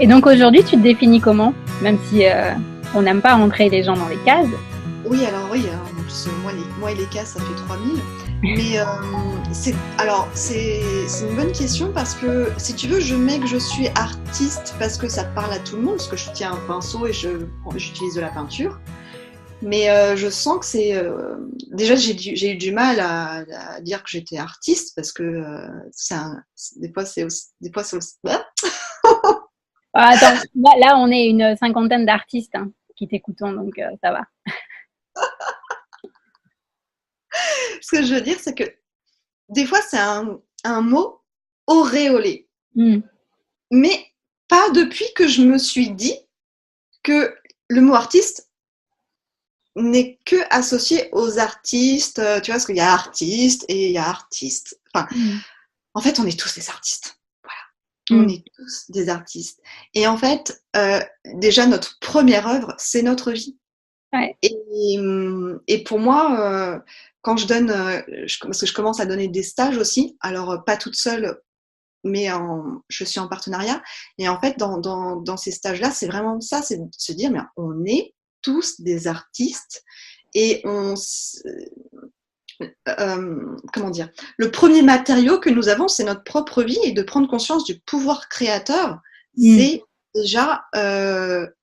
Et donc aujourd'hui, tu te définis comment? Même si on n'aime pas rentrer les gens dans les cases. Oui, alors oui, hein, en plus, moi et les cas, ça fait 3000. Mais c'est une bonne question parce que si tu veux, je mets que je suis artiste parce que ça parle à tout le monde, parce que je tiens un pinceau et j'utilise de la peinture. Mais je sens que c'est déjà j'ai eu du mal à dire que j'étais artiste parce que des fois c'est aussi. Ah, attends, là, on est une cinquantaine d'artistes hein, qui t'écoutons, donc ça va. Ce que je veux dire, c'est que des fois c'est un mot auréolé. Mm. Mais pas depuis que je me suis dit que le mot artiste n'est que associé aux artistes, tu vois, parce qu'il y a artiste et il y a artiste. Enfin, Mm. en fait, on est tous des artistes. Voilà. On Mm. est tous des artistes. Et en fait, déjà, notre première œuvre, c'est notre vie. Ouais. Et pour moi, quand je donne, parce que je commence à donner des stages aussi, alors pas toute seule, mais je suis en partenariat. Et en fait, dans ces stages-là, c'est vraiment ça, c'est de se dire, mais on est tous des artistes et comment dire, le premier matériau que nous avons, c'est notre propre vie et de prendre conscience du pouvoir créateur, Mm. c'est déjà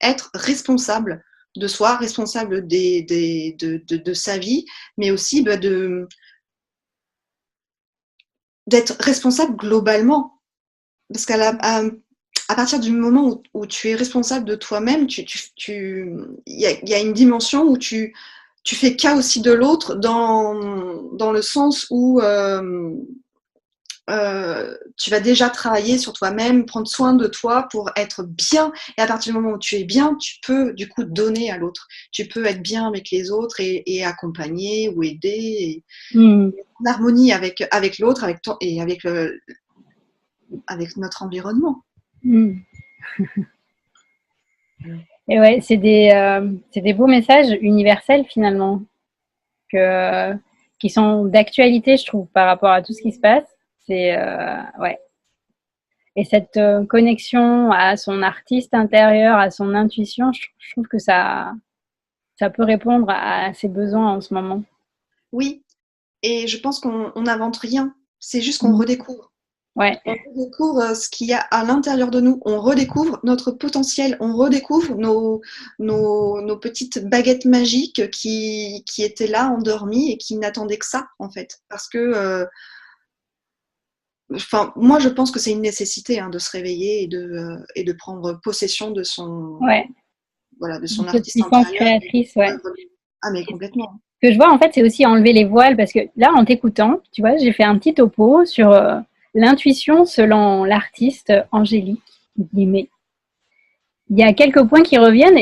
être responsable de soi, responsable de sa vie, mais aussi d'être responsable globalement. Parce à partir du moment où tu es responsable de toi-même, il y a une dimension où tu fais cas aussi de l'autre dans le sens où tu vas déjà travailler sur toi-même, prendre soin de toi pour être bien. Et à partir du moment où tu es bien, tu peux du coup donner à l'autre. Tu peux être bien avec les autres et accompagner ou aider, Mm. en harmonie avec l'autre, et avec notre environnement. Mm. Et ouais, c'est des beaux messages universels finalement, que, qui sont d'actualité, je trouve, par rapport à tout ce qui se passe. C'est, ouais. Et cette connexion à son artiste intérieur, à son intuition, je trouve que ça peut répondre à ses besoins en ce moment. Oui, et je pense qu'on n'invente rien. C'est juste qu'on Mm. redécouvre. Ouais. On redécouvre ce qu'il y a à l'intérieur de nous. On redécouvre notre potentiel. On redécouvre nos petites baguettes magiques qui étaient là, endormies et qui n'attendaient que ça, en fait. Parce que, enfin, moi, je pense que c'est une nécessité hein, de se réveiller et de prendre possession Ouais. voilà, de De son cette artiste puissance intérieur. créatrice, ouais. Ah, mais Et complètement. ce que je vois, en fait, c'est aussi enlever les voiles, parce que là, en t'écoutant, tu vois, j'ai fait un petit topo sur l'intuition selon l'artiste Angélique Guillemets. Il y a quelques points qui reviennent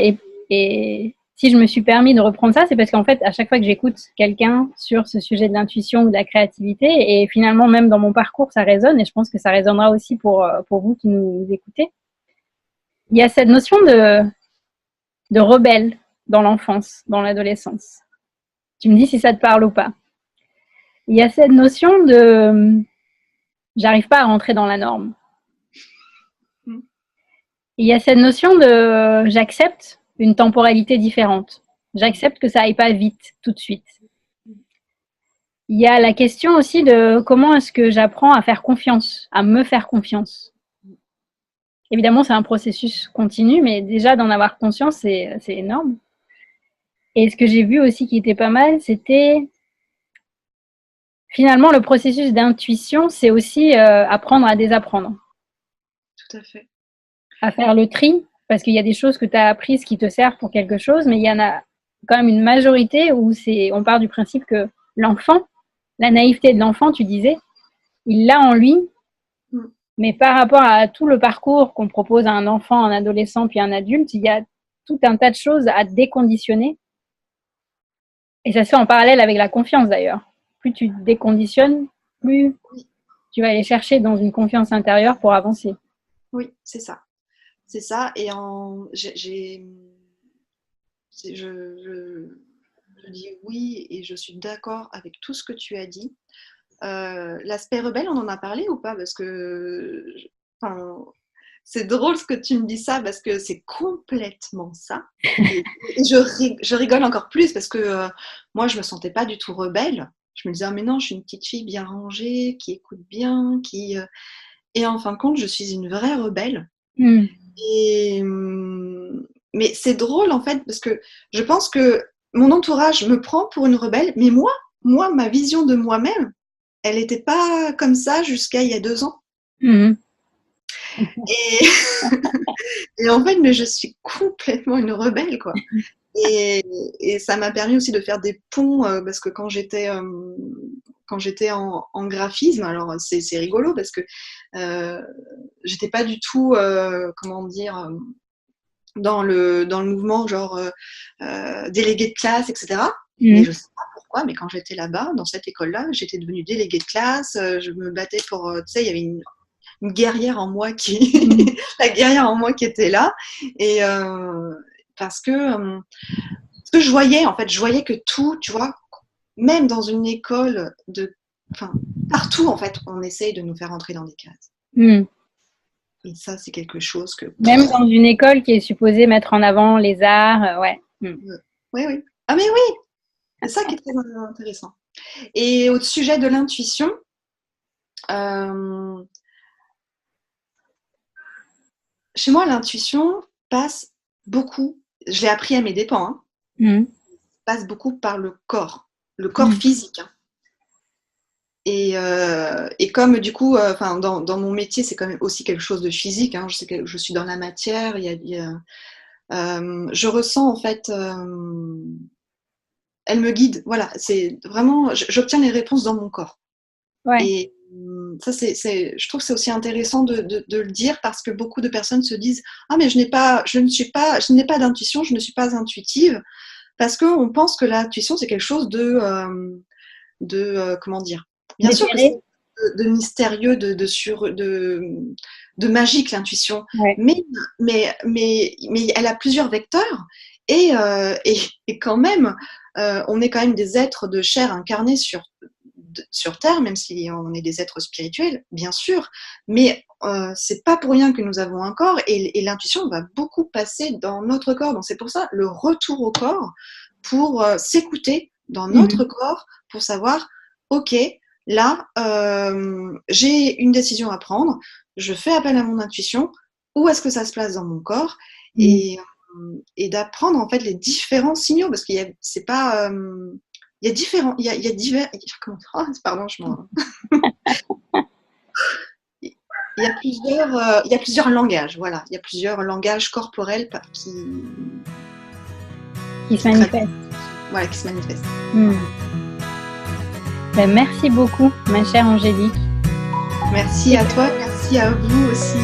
et si je me suis permis de reprendre ça, c'est parce qu'en fait, à chaque fois que j'écoute quelqu'un sur ce sujet de l'intuition ou de la créativité, et finalement, même dans mon parcours, ça résonne, et je pense que ça résonnera aussi pour vous qui nous écoutez, il y a cette notion de rebelle dans l'enfance, dans l'adolescence. Tu me dis si ça te parle ou pas. Il y a cette notion de j'arrive pas à rentrer dans la norme. Mm. Il y a cette notion de j'accepte une temporalité différente. J'accepte que ça aille pas vite tout de suite. Il y a la question aussi de comment est-ce que j'apprends à faire confiance, à me faire confiance. Évidemment, c'est un processus continu, mais déjà d'en avoir conscience, c'est énorme. Et ce que j'ai vu aussi qui était pas mal, c'était finalement le processus d'intuition, c'est aussi apprendre à désapprendre, Tout à fait. à faire le tri, parce qu'il y a des choses que tu as apprises qui te servent pour quelque chose, mais il y en a quand même une majorité où on part du principe que l'enfant, la naïveté de l'enfant, tu disais, il l'a en lui, Mm. mais par rapport à tout le parcours qu'on propose à un enfant, un adolescent, puis un adulte, il y a tout un tas de choses à déconditionner. Et ça se fait en parallèle avec la confiance d'ailleurs. Plus tu déconditionnes, plus Oui, tu vas aller chercher dans une confiance intérieure pour avancer. oui, c'est ça. C'est ça. Et je dis oui et je suis d'accord avec tout ce que tu as dit. L'aspect rebelle, on en a parlé ou pas? Parce que enfin, c'est drôle ce que tu me dis ça parce que c'est complètement ça. Et je rigole encore plus parce que moi, je me sentais pas du tout rebelle. Je me disais, ah, mais non, je suis une petite fille bien rangée, qui écoute bien, Et en fin de compte, je suis une vraie rebelle. Mm. Et, mais c'est drôle en fait parce que je pense que mon entourage me prend pour une rebelle, mais moi, ma vision de moi-même, elle n'était pas comme ça jusqu'à il y a 2 ans. Mm. Et, et en fait, mais je suis complètement une rebelle, quoi. Et ça m'a permis aussi de faire des ponts parce que quand j'étais en graphisme, alors c'est rigolo parce que j'étais pas du tout, comment dire, dans le mouvement genre délégué de classe, etc. Mais je sais pas pourquoi, mais quand j'étais là-bas, dans cette école-là, j'étais devenue déléguée de classe, je me battais pour, tu sais, il y avait une guerrière en moi la guerrière en moi qui était là. Et parce que je voyais, en fait, je voyais que tout, tu vois, même dans une école enfin, partout, en fait, on essaye de nous faire entrer dans des cases. Mm. Et ça, c'est quelque chose que... Même dans une école qui est supposée mettre en avant les arts, ouais. Mm. Oui, oui. Ah mais oui, c'est ça qui est très intéressant. Et au sujet de l'intuition, chez moi, l'intuition passe beaucoup, je l'ai appris à mes dépens, hein, passe beaucoup par le corps physique. Hein. Et comme du coup, dans mon métier, c'est quand même aussi quelque chose de physique. Hein, je sais que je suis dans la matière. Je ressens en fait, elle me guide. Voilà, c'est vraiment, j'obtiens les réponses dans mon corps. Ouais. Et ça, je trouve que c'est aussi intéressant de le dire parce que beaucoup de personnes se disent ah mais je n'ai pas d'intuition, je ne suis pas intuitive parce qu'on pense que l'intuition c'est quelque chose de comment dire. Bien sûr que c'est de mystérieux, de magique l'intuition, ouais. mais elle a plusieurs vecteurs et quand même, on est quand même des êtres de chair incarnés sur Terre, même si on est des êtres spirituels, bien sûr, mais c'est pas pour rien que nous avons un corps et l'intuition va beaucoup passer dans notre corps. Donc c'est pour ça le retour au corps pour s'écouter dans notre corps pour savoir ok, là, j'ai une décision à prendre, je fais appel à mon intuition, où est-ce que ça se place dans mon corps et d'apprendre en fait les différents signaux, parce qu'il y a, c'est pas... il y a différents... Il y a divers... Comment... Oh, pardon, je m'en... Il y a plusieurs langages, voilà. Il y a plusieurs langages corporels qui se manifestent. Voilà, qui se manifestent. Ben, merci beaucoup, ma chère Angélique. Merci à toi, merci à vous aussi.